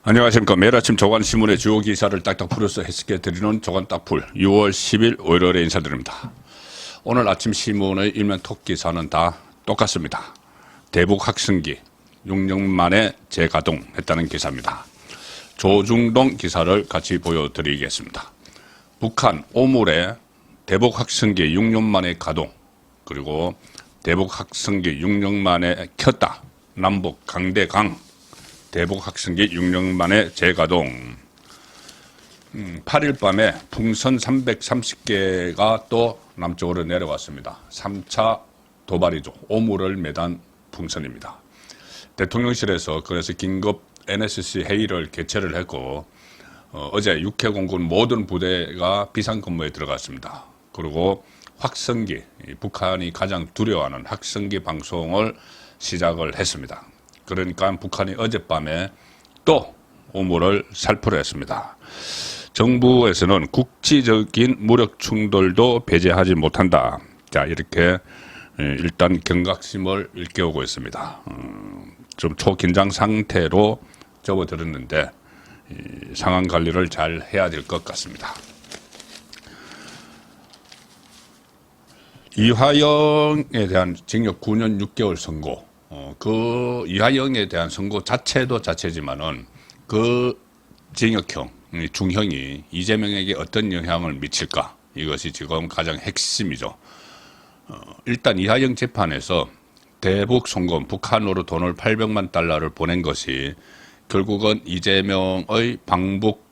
안녕하십니까. 매일 아침 조간신문의 주요 기사를 딱딱 풀어서 해석해드리는 조간딱풀 6월 10일 월요일에 인사드립니다. 오늘 아침 신문의 일면 톱 기사는 다 똑같습니다. 대북 학생기 6년 만에 재가동했다는 기사입니다. 조중동 기사를 같이 보여드리겠습니다. 북한 오물에 대북 학생기 6년 만에 가동, 그리고 대북 학생기 6년 만에 켰다. 남북 강대강 대북 학생기 6년 만에 재가동. 8일 밤에 풍선 330개가 또 남쪽으로 내려왔습니다. 3차 도발이죠. 오물을 매단 풍선입니다. 대통령실에서 그래서 긴급 NSC 회의를 개최를 했고 어제 육해공군 모든 부대가 비상근무에 들어갔습니다. 그리고 확성기, 북한이 가장 두려워하는 확성기 방송을 시작을 했습니다. 그러니까 북한이 어젯밤에 또 오물을 살포를 했습니다. 정부에서는 국지적인 무력 충돌도 배제하지 못한다. 자, 이렇게 일단 경각심을 일깨우고 있습니다. 좀 초긴장 상태로 접어들었는데 상황 관리를 잘 해야 될 것 같습니다. 이화영에 대한 징역 9년 6개월 선고. 그 이화영에 대한 선고 자체도 자체지만은 그 징역형, 중형이 이재명에게 어떤 영향을 미칠까? 이것이 지금 가장 핵심이죠. 일단 이화영 재판에서 대북 송금, 북한으로 돈을 800만 달러를 보낸 것이 결국은 이재명의 방북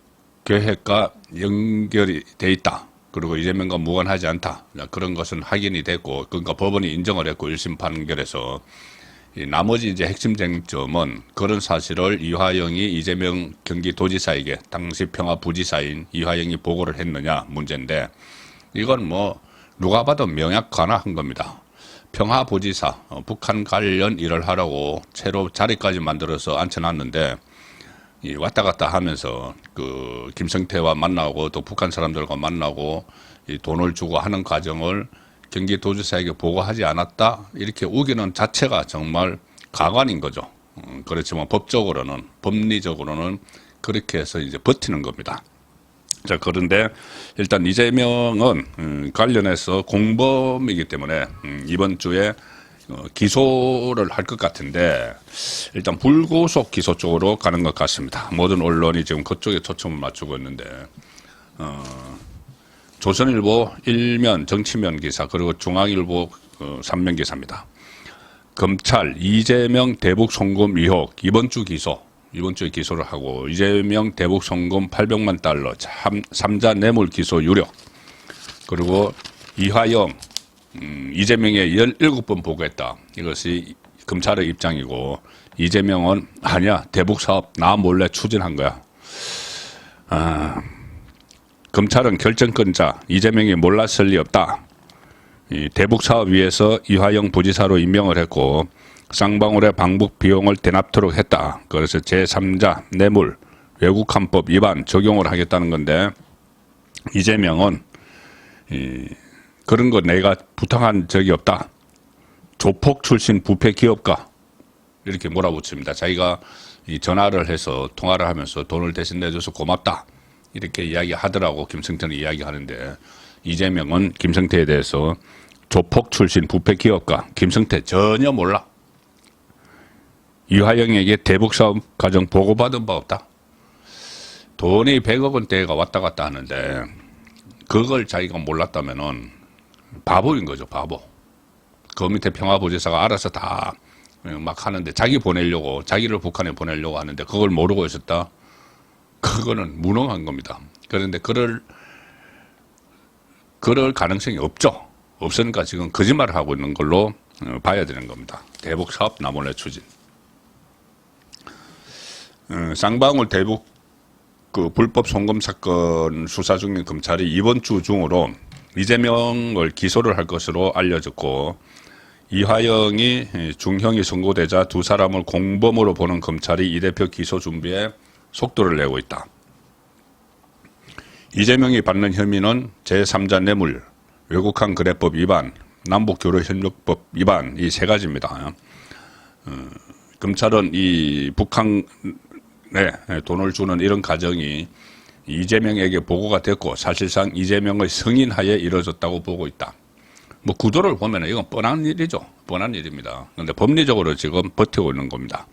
계획과 연결이 돼 있다. 그리고 이재명과 무관하지 않다. 그런 것은 확인이 됐고, 그러니까 법원이 인정을 했고 1심 판결에서 나머지 이제 핵심 쟁점은 그런 사실을 이화영이 이재명 경기도지사에게 당시 평화부지사인 이화영이 보고를 했느냐 문제인데, 이건 뭐 누가 봐도 명약관화한 겁니다. 평화부지사 북한 관련 일을 하라고 새로 자리까지 만들어서 앉혀놨는데 왔다 갔다 하면서 그 김성태와 만나고 또 북한 사람들과 만나고 이 돈을 주고 하는 과정을 경기도지사에게 보고하지 않았다, 이렇게 우기는 자체가 정말 가관인 거죠. 그렇지만 법적으로는, 법리적으로는 그렇게 해서 이제 버티는 겁니다. 자, 그런데 일단 이재명은 관련해서 공범이기 때문에 이번 주에 기소를 할 것 같은데 일단 불구속 기소 쪽으로 가는 것 같습니다. 모든 언론이 지금 그쪽에 초점을 맞추고 있는데 조선일보 1면 정치면 기사, 그리고 중앙일보 3면 기사입니다. 검찰 이재명 대북 송금 의혹 이번 주에 기소를 하고, 이재명 대북 송금 800만 달러 3자 뇌물 기소 유력, 그리고 이화영 이재명에 17번 보고했다. 이것이 검찰의 입장이고, 이재명은 아니야, 대북 사업 나 몰래 추진한 거야. 검찰은 결정권자 이재명이 몰랐을 리 없다. 이 대북 사업 위해서 이화영 부지사로 임명을 했고 쌍방울의 방북 비용을 대납토록 했다. 그래서 제3자 뇌물 외국환법 위반 적용을 하겠다는 건데, 이재명은 그런 거 내가 부탁한 적이 없다. 조폭 출신 부패 기업가, 이렇게 몰아붙입니다. 자기가 전화를 해서 통화를 하면서 돈을 대신 내줘서 고맙다, 이렇게 이야기하더라고 김성태는 이야기하는데, 이재명은 김성태에 대해서 조폭 출신 부패 기업가, 김성태 전혀 몰라. 이화영에게 대북 사업 과정 보고받은 바 없다. 돈이 100억 원대가 왔다 갔다 하는데 그걸 자기가 몰랐다면은 바보인 거죠, 바보. 그 밑에 평화부지사가 알아서 다 막 하는데 자기를 북한에 보내려고 하는데 그걸 모르고 있었다. 그거는 무능한 겁니다. 그런데 그럴 가능성이 없죠. 없으니까 지금 거짓말을 하고 있는 걸로 봐야 되는 겁니다. 대북 사업 나몰래 추진. 쌍방울 대북 그 불법 송금 사건 수사 중인 검찰이 이번 주 중으로 이재명을 기소를 할 것으로 알려졌고, 이화영이 중형이 선고되자 두 사람을 공범으로 보는 검찰이 이 대표 기소 준비에 속도를 내고 있다. 이재명이 받는 혐의는 제3자 뇌물, 외국환 거래법 위반, 남북교류협력법 위반, 이 세 가지입니다. 검찰은 이 북한 돈을 주는 이런 과정이 이재명에게 보고가 됐고 사실상 이재명의 승인하에 이루어졌다고 보고 있다. 뭐 구도를 보면 이건 뻔한 일이죠. 뻔한 일입니다. 그런데 법리적으로 지금 버티고 있는 겁니다.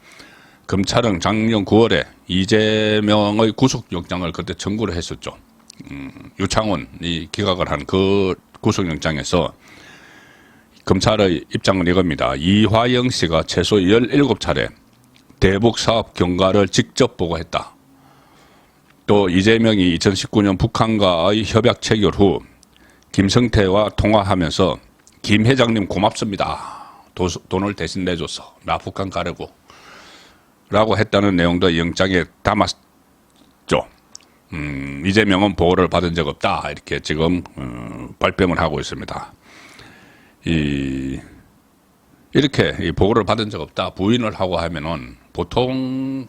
검찰은 작년 9월에 이재명의 구속영장을 그때 청구를 했었죠. 유창훈이 기각을 한 그 구속영장에서 검찰의 입장은 이겁니다. 이화영 씨가 최소 17차례 대북사업 경과를 직접 보고했다. 또 이재명이 2019년 북한과의 협약 체결 후 김성태와 통화하면서 김 회장님 고맙습니다. 돈을 대신 내줘서 나 북한 가려고 라고 했다는 내용도 영장에 담았죠. 이재명은 보고를 받은 적 없다. 이렇게 지금 발뺌을 하고 있습니다. 이렇게 이 보고를 받은 적 없다. 부인을 하고 하면은 보통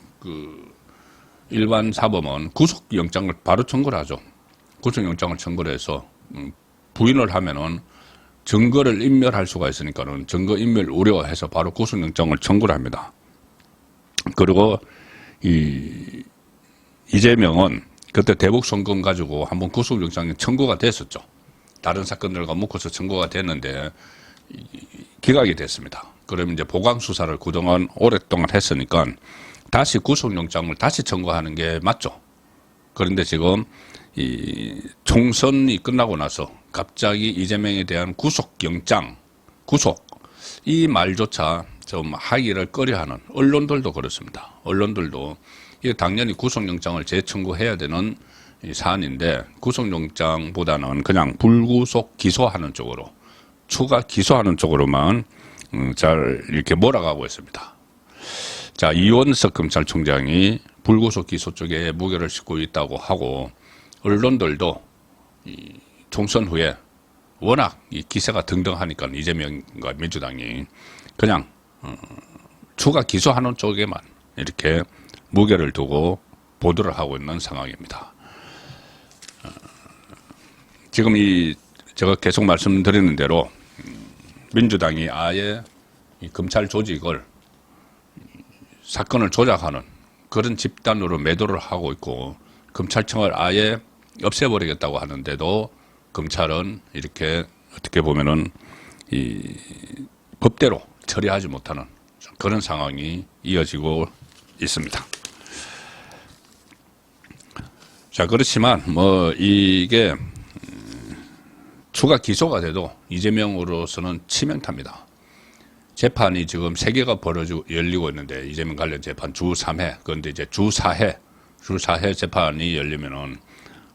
일반 사범은 구속영장을 바로 청구를 하죠. 구속영장을 청구를 해서 부인을 하면은 증거를 인멸할 수가 있으니까는 증거 인멸 우려해서 바로 구속영장을 청구를 합니다. 그리고 이재명은 그때 대북 송금 가지고 한번 구속영장이 청구가 됐었죠. 다른 사건들과 묶어서 청구가 됐는데 기각이 됐습니다. 그러면 이제 보강 수사를 그동안 오랫동안 했으니까 다시 구속영장을 다시 청구하는 게 맞죠. 그런데 지금 이 총선이 끝나고 나서 갑자기 이재명에 대한 구속영장, 구속 이 말조차 좀 하기를 꺼려하는 언론들도 그렇습니다. 언론들도 이게 당연히 구속영장을 재청구해야 되는 이 사안인데 구속영장보다는 그냥 불구속 기소하는 쪽으로 추가 기소하는 쪽으로만 잘 이렇게 몰아가고 있습니다. 자, 이원석 검찰총장이 불구속 기소 쪽에 무게를 싣고 있다고 하고 언론들도 이 총선 후에 워낙 이 기세가 등등하니까 이재명과 민주당이 그냥 추가 기소하는 쪽에만 이렇게 무게를 두고 보도를 하고 있는 상황입니다. 지금 제가 계속 말씀드리는 대로 민주당이 아예 이 검찰 조직을 사건을 조작하는 그런 집단으로 매도를 하고 있고 검찰청을 아예 없애버리겠다고 하는데도 검찰은 이렇게 어떻게 보면은 이 법대로 처리하지 못하는 그런 상황이 이어지고 있습니다. 자, 그렇지만 뭐 이게 추가 기소가 돼도 이재명으로서는 치명타입니다. 재판이 지금 3개가 열리고 있는데 이재명 관련 재판 주 3회 그런데 이제 주 4회 재판이 열리면은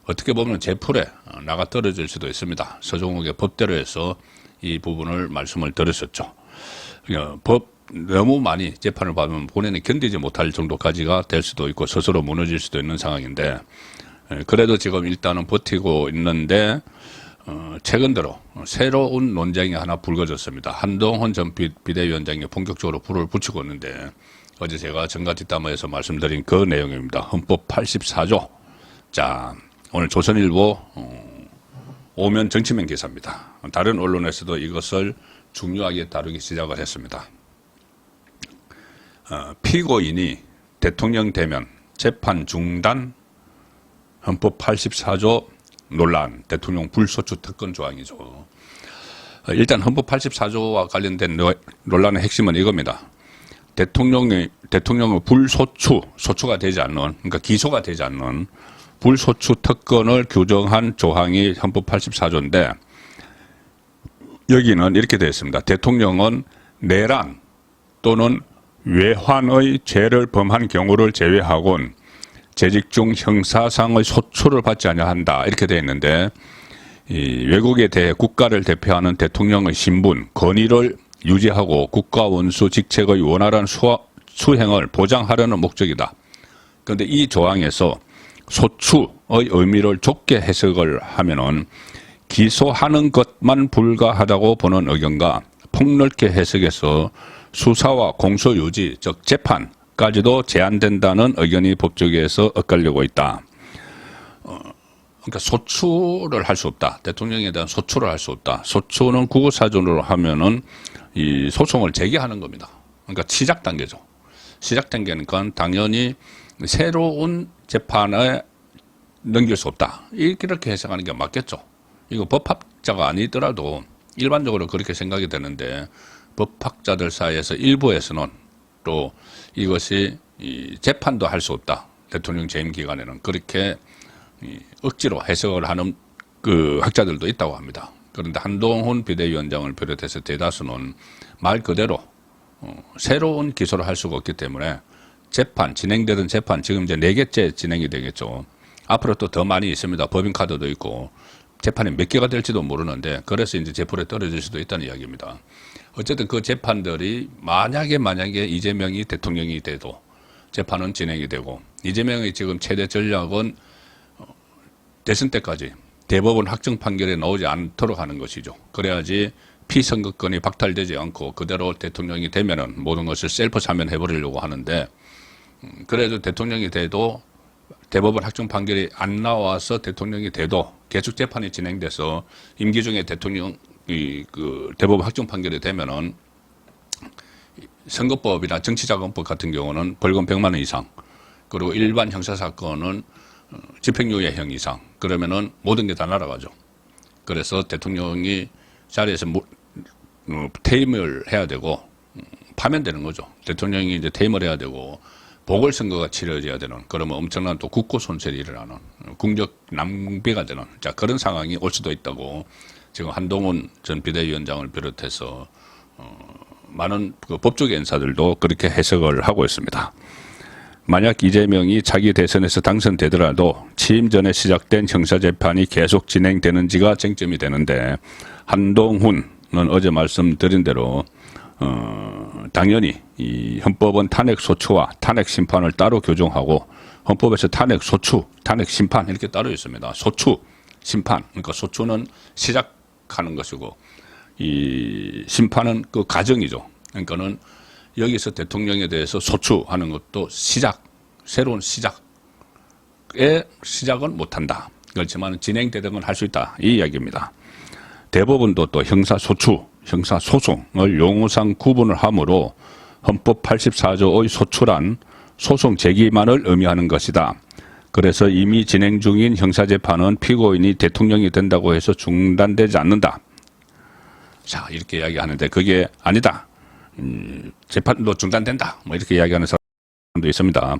어떻게 보면 제풀에 나가 떨어질 수도 있습니다. 서종욱의 법대로 해서 이 부분을 말씀을 드렸었죠. 너무 많이 재판을 받으면 본인이 견디지 못할 정도까지가 될 수도 있고 스스로 무너질 수도 있는 상황인데 그래도 지금 일단은 버티고 있는데 최근 들어 새로운 논쟁이 하나 불거졌습니다. 한동훈 전 비대위원장이 본격적으로 불을 붙이고 있는데 어제 제가 정가뒷담화에서 말씀드린 그 내용입니다. 헌법 84조. 자, 오늘 조선일보 오면 정치면 기사입니다. 다른 언론에서도 이것을 중요하게 다루기 시작을 했습니다. 피고인이 대통령 되면 재판 중단 헌법 84조 논란, 대통령 불소추 특권 조항이죠. 일단 헌법 84조와 관련된 논란의 핵심은 이겁니다. 대통령의 불소추, 소추가 되지 않는, 그러니까 기소가 되지 않는 불소추 특권을 규정한 조항이 헌법 84조인데 여기는 이렇게 되어 있습니다. 대통령은 내란 또는 외환의 죄를 범한 경우를 제외하고는 재직 중 형사상의 소추를 받지 아니한다 이렇게 되어 있는데 이 외국에 대해 국가를 대표하는 대통령의 신분, 권위를 유지하고 국가 원수 직책의 원활한 수행을 보장하려는 목적이다. 그런데 이 조항에서 소추의 의미를 좁게 해석을 하면은 기소하는 것만 불가하다고 보는 의견과 폭넓게 해석해서 수사와 공소 유지, 즉 재판까지도 제한된다는 의견이 법조계에서 엇갈리고 있다. 그러니까 소추를 할 수 없다. 대통령에 대한 소추를 할 수 없다. 소추는 국어사전으로 하면은 이 소송을 제기하는 겁니다. 그러니까 시작 단계죠. 시작 단계니까 당연히 새로운 재판에 넘길 수 없다. 이렇게 해석하는 게 맞겠죠. 이거 법학자가 아니더라도 일반적으로 그렇게 생각이 되는데 법학자들 사이에서 일부에서는 또 이것이 재판도 할 수 없다. 대통령 재임 기간에는 그렇게 억지로 해석을 하는 그 학자들도 있다고 합니다. 그런데 한동훈 비대위원장을 비롯해서 대다수는 말 그대로 새로운 기소를 할 수가 없기 때문에 재판, 진행되던 재판, 지금 이제 4개째 진행이 되겠죠. 앞으로 또 더 많이 있습니다. 법인카드도 있고, 재판이 몇 개가 될지도 모르는데, 그래서 이제 재판에 떨어질 수도 있다는 이야기입니다. 어쨌든 그 재판들이 만약에 이재명이 대통령이 돼도 재판은 진행이 되고, 이재명의 지금 최대 전략은 대선 때까지 대법원 확정 판결에 나오지 않도록 하는 것이죠. 그래야지 피선거권이 박탈되지 않고 그대로 대통령이 되면은 모든 것을 셀프 사면해버리려고 하는데, 그래도 대통령이 돼도 대법원 확정 판결이 안 나와서 대통령이 돼도 계속 재판이 진행돼서 임기 중에 대통령이 그 대법원 확정 판결이 되면은 선거법이나 정치자금법 같은 경우는 벌금 100만 원 이상, 그리고 일반 형사사건은 집행유예형 이상, 그러면은 모든 게 다 날아가죠. 그래서 대통령이 자리에서 퇴임을 해야 되고 파면되는 거죠. 대통령이 이제 퇴임을 해야 되고 보궐선거가 치러져야 되는, 그러면 엄청난 또 국고 손실이 일어나는, 국력 낭비가 되는, 자, 그런 상황이 올 수도 있다고 지금 한동훈 전 비대위원장을 비롯해서 많은 그 법조계 인사들도 그렇게 해석을 하고 있습니다. 만약 이재명이 차기 대선에서 당선되더라도 취임 전에 시작된 형사재판이 계속 진행되는지가 쟁점이 되는데, 한동훈은 어제 말씀드린 대로 당연히 이 헌법은 탄핵 소추와 탄핵 심판을 따로 규정하고, 헌법에서 탄핵 소추, 탄핵 심판 이렇게 따로 있습니다. 소추, 심판, 그러니까 소추는 시작하는 것이고 이 심판은 그 과정이죠. 그러니까는 여기서 대통령에 대해서 소추하는 것도 시작, 새로운 시작의 시작은 못한다. 그렇지만 진행되던 건 할 수 있다. 이 이야기입니다. 대법원도 또 형사소추, 형사소송을 용어상 구분을 하므로 헌법 84조의 소추란 소송 제기만을 의미하는 것이다. 그래서 이미 진행 중인 형사재판은 피고인이 대통령이 된다고 해서 중단되지 않는다. 자, 이렇게 이야기하는데 그게 아니다. 재판도 중단된다. 뭐 이렇게 이야기하는 사람도 있습니다.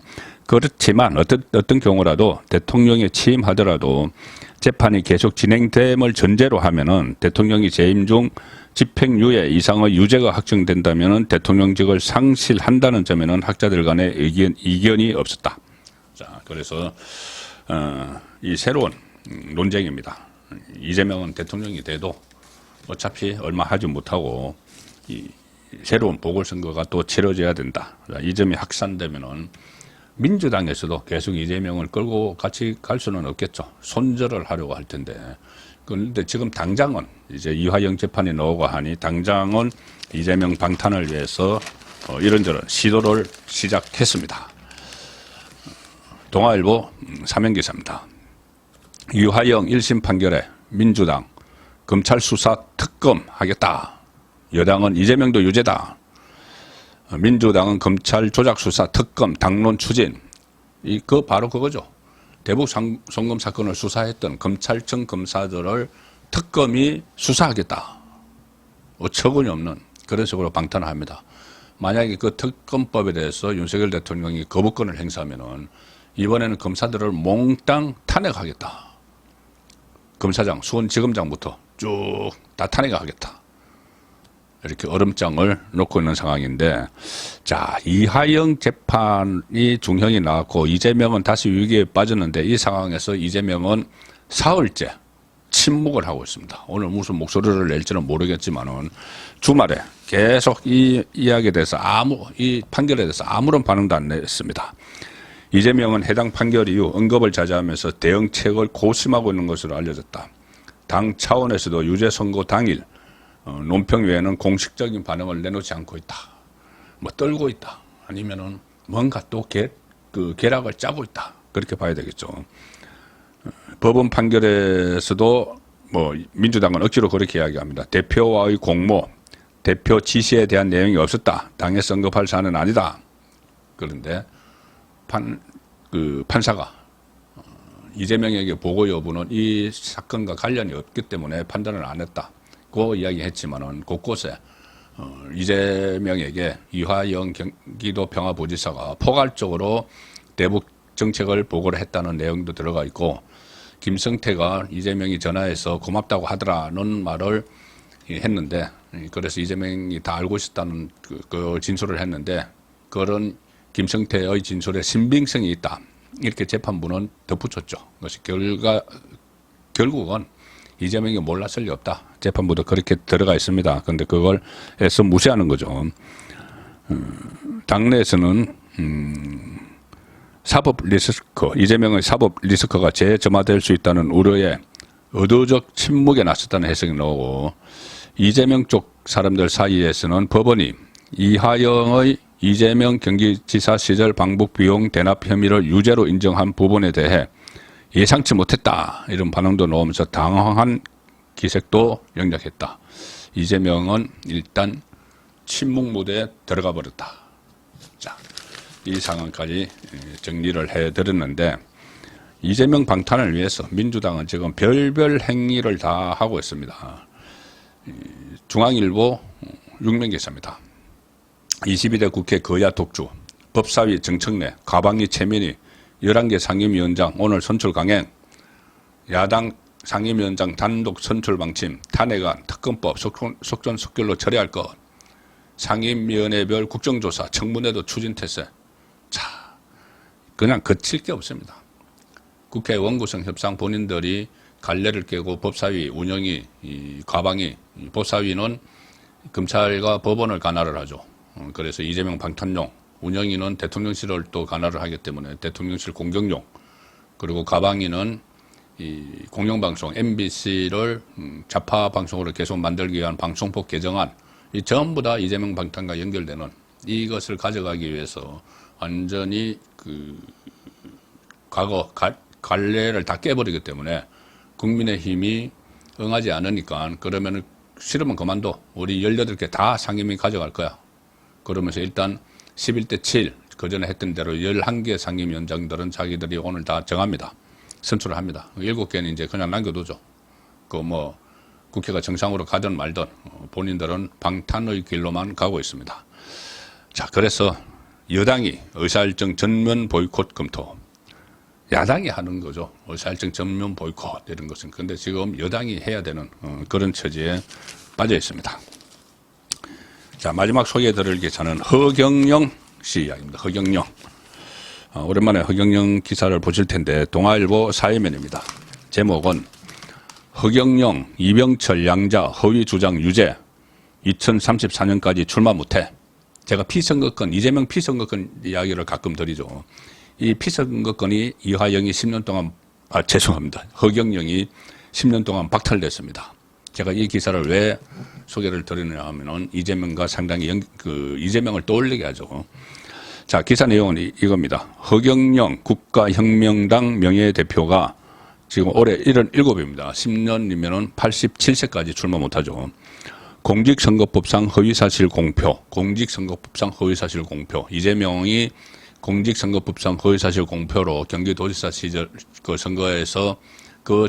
그렇지만 어떤 경우라도 대통령이 취임하더라도 재판이 계속 진행됨을 전제로 하면은 대통령이 재임 중 집행유예 이상의 유죄가 확정된다면은 대통령직을 상실한다는 점에는 학자들 간의 이견이 없었다. 자, 그래서 이 새로운 논쟁입니다. 이재명은 대통령이 돼도 어차피 얼마 하지 못하고 이 새로운 보궐선거가 또 치러져야 된다. 이 점이 확산되면은 민주당에서도 계속 이재명을 끌고 같이 갈 수는 없겠죠. 손절을 하려고 할 텐데. 그런데 지금 당장은 이제 이화영 재판이 나오고 하니 당장은 이재명 방탄을 위해서 이런저런 시도를 시작했습니다. 동아일보 사면기사입니다. 이화영 1심 판결에 민주당 검찰 수사 특검 하겠다. 여당은 이재명도 유죄다. 민주당은 검찰 조작 수사 특검 당론 추진. 그 바로 그거죠. 대북 송금 사건을 수사했던 검찰청 검사들을 특검이 수사하겠다. 어처구니 없는 그런 식으로 방탄을 합니다. 만약에 그 특검법에 대해서 윤석열 대통령이 거부권을 행사하면은 이번에는 검사들을 몽땅 탄핵하겠다. 검사장, 수원지검장부터 쭉 다 탄핵하겠다. 이렇게 얼음장을 놓고 있는 상황인데, 자, 이화영 재판이 중형이 나왔고 이재명은 다시 위기에 빠졌는데 이 상황에서 이재명은 사흘째 침묵을 하고 있습니다. 오늘 무슨 목소리를 낼지는 모르겠지만은 주말에 계속 이 이야기에 대해서 이 판결에 대해서 아무런 반응도 안 냈습니다. 이재명은 해당 판결 이후 언급을 자제하면서 대응책을 고심하고 있는 것으로 알려졌다. 당 차원에서도 유죄 선고 당일 논평 외에는 공식적인 반응을 내놓지 않고 있다. 뭐 떨고 있다. 아니면은 뭔가 또 계략을 짜고 있다. 그렇게 봐야 되겠죠. 법원 판결에서도 뭐 민주당은 억지로 그렇게 이야기합니다. 대표와의 공모, 대표 지시에 대한 내용이 없었다. 당에서 언급할 사안은 아니다. 그런데 그 판사가 이재명에게 보고 여부는 이 사건과 관련이 없기 때문에 판단을 안 했다. 그 이야기했지만은 곳곳에 이재명에게 이화영 경기도 평화부지사가 포괄적으로 대북 정책을 보고를 했다는 내용도 들어가 있고, 김성태가 이재명이 전화해서 고맙다고 하더라는 말을 했는데, 그래서 이재명이 다 알고 있었다는 그 진술을 했는데, 그런 김성태의 진술에 신빙성이 있다, 이렇게 재판부는 덧붙였죠. 그것이 결국은 이재명이 몰랐을 리 없다. 재판부도 그렇게 들어가 있습니다. 그런데 그걸 해서 무시하는 거죠. 당내에서는 사법 리스크, 이재명의 사법 리스크가 재점화될 수 있다는 우려에 의도적 침묵에 나섰다는 해석이 나오고, 이재명 쪽 사람들 사이에서는 법원이 이화영의 이재명 경기지사 시절 방북 비용 대납 혐의를 유죄로 인정한 부분에 대해 예상치 못했다, 이런 반응도 나오면서 당황한 기색도 역력했다. 이재명은 일단 침묵 무대에 들어가 버렸다. 자, 이 상황까지 정리를 해드렸는데, 이재명 방탄을 위해서 민주당은 지금 별별 행위를 다 하고 있습니다. 중앙일보 6면 기사입니다. 22대 국회 거야 독주, 법사위 정청래, 가방이 최민희, 11개 상임위원장 오늘 선출 강행, 야당 상임위원장 단독 선출 방침, 탄핵안, 특검법 속전속결로 처리할 것, 상임위원회별 국정조사, 청문회도 추진태세. 자, 그냥 거칠 게 없습니다. 국회 원구성 협상 본인들이 갈래를 깨고 법사위 운영이, 과방이, 법사위는 검찰과 법원을 관할을 하죠. 그래서 이재명 방탄용, 운영위는 대통령실을 또 관할을 하기 때문에 대통령실 공격용, 그리고 가방위는 이 공영방송 MBC를 좌파 방송으로 계속 만들기 위한 방송법 개정안, 이 전부 다 이재명 방탄과 연결되는, 이것을 가져가기 위해서 완전히 그 과거 관례를 다 깨버리기 때문에 국민의힘이 응하지 않으니까, 그러면은 싫으면 그만둬, 우리 18개 다 상임위 가져갈 거야. 그러면서 일단 11대 7, 그 전에 했던 대로 11개 상임위원장들은 자기들이 오늘 다 정합니다. 선출을 합니다. 7개는 이제 그냥 남겨두죠. 국회가 정상으로 가든 말든 본인들은 방탄의 길로만 가고 있습니다. 자, 그래서 여당이 의사일정 전면 보이콧 검토. 야당이 하는 거죠. 의사일정 전면 보이콧 이런 것은. 근데 지금 여당이 해야 되는 그런 처지에 빠져 있습니다. 자, 마지막 소개해드릴 기사는 허경영 씨 이야기입니다. 허경영. 오랜만에 허경영 기사를 보실 텐데, 동아일보 사회면입니다. 제목은 허경영, 이병철 양자 허위 주장 유죄, 2034년까지 출마 못해. 제가 피선거권, 이재명 피선거권 이야기를 가끔 드리죠. 이 피선거권이 이화영이 10년 동안, 죄송합니다. 허경영이 10년 동안 박탈됐습니다. 제가 이 기사를 왜 소개를 드리느냐 하면은 이재명과 상당히 이재명을 떠올리게 하죠. 자, 기사 내용은 이겁니다. 허경영 국가혁명당 명예대표가 지금 올해 77입니다. 10년이면은 87세까지 출마 못하죠. 공직선거법상 허위사실 공표, 공직선거법상 허위사실 공표. 이재명이 공직선거법상 허위사실 공표로 경기도지사 시절 그 선거에서 그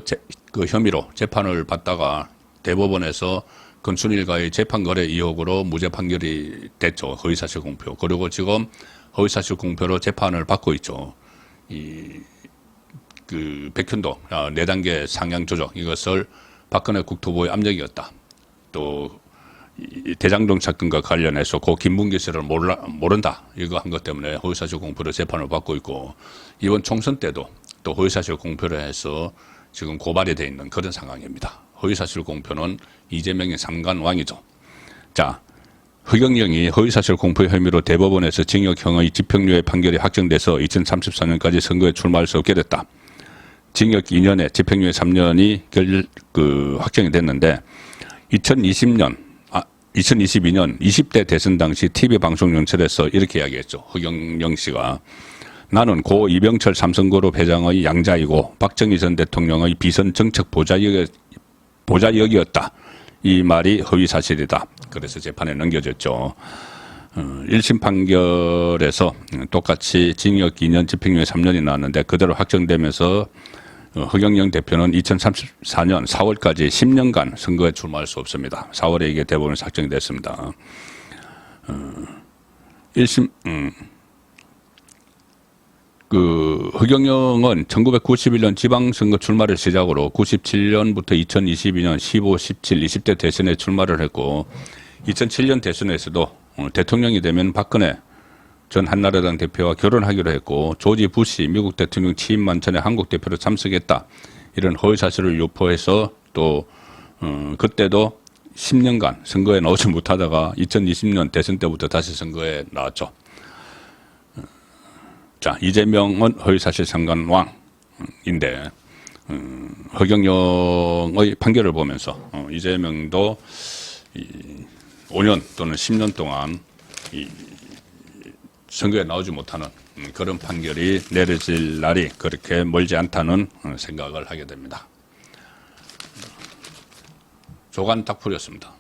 혐의로 재판을 받다가 대법원에서 건순일과의 재판거래 의혹으로 무죄 판결이 됐죠. 허위사실 공표. 그리고 지금 허위사실 공표로 재판을 받고 있죠. 백현도 4단계 상향 조정, 이것을 박근혜 국토부의 압력이었다. 또 대장동 사건과 관련해서 고 김문기 씨를 모른다, 이거 한 것 때문에 허위사실 공표로 재판을 받고 있고, 이번 총선 때도 또 허위사실 공표를 해서 지금 고발이 돼 있는 그런 상황입니다. 허위사실 공표는 이재명의 삼관왕이죠. 자, 허경영이 허위사실 공표 혐의로 대법원에서 징역형의 집행유예 판결이 확정돼서 2034년까지 선거에 출마할 수 없게 됐다. 징역 2년에 집행유예 3년이 확정이 됐는데, 2022년 20대 대선 당시 TV 방송 연설에서 이렇게 이야기했죠. 허경영 씨가, 나는 고 이병철 삼성그룹 회장의 양자이고 박정희 전 대통령의 비선 정책 보좌역이었다. 이 말이 허위사실이다. 그래서 재판에 넘겨졌죠. 1심 판결에서 똑같이 징역 2년, 집행유예 3년이 나왔는데 그대로 확정되면서 허경영 대표는 2034년 4월까지 10년간 선거에 출마할 수 없습니다. 4월에 이게 대법원에서 확정이 됐습니다. 1심 허경영은 1991년 지방선거 출마를 시작으로 97년부터 2022년 15, 17, 20대 대선에 출마를 했고 2007년 대선에서도 대통령이 되면 박근혜 전 한나라당 대표와 결혼하기로 했고 조지 부시 미국 대통령 취임만 전에 한국 대표로 참석했다. 이런 허위 사실을 유포해서 또 그때도 10년간 선거에 나오지 못하다가 2020년 대선 때부터 다시 선거에 나왔죠. 자, 이재명은 허위사실상관 왕인데 허경영의 판결을 보면서 이재명도 5년 또는 10년 동안 선거에 나오지 못하는 그런 판결이 내려질 날이 그렇게 멀지 않다는 생각을 하게 됩니다. 조간 닥풀이었습니다.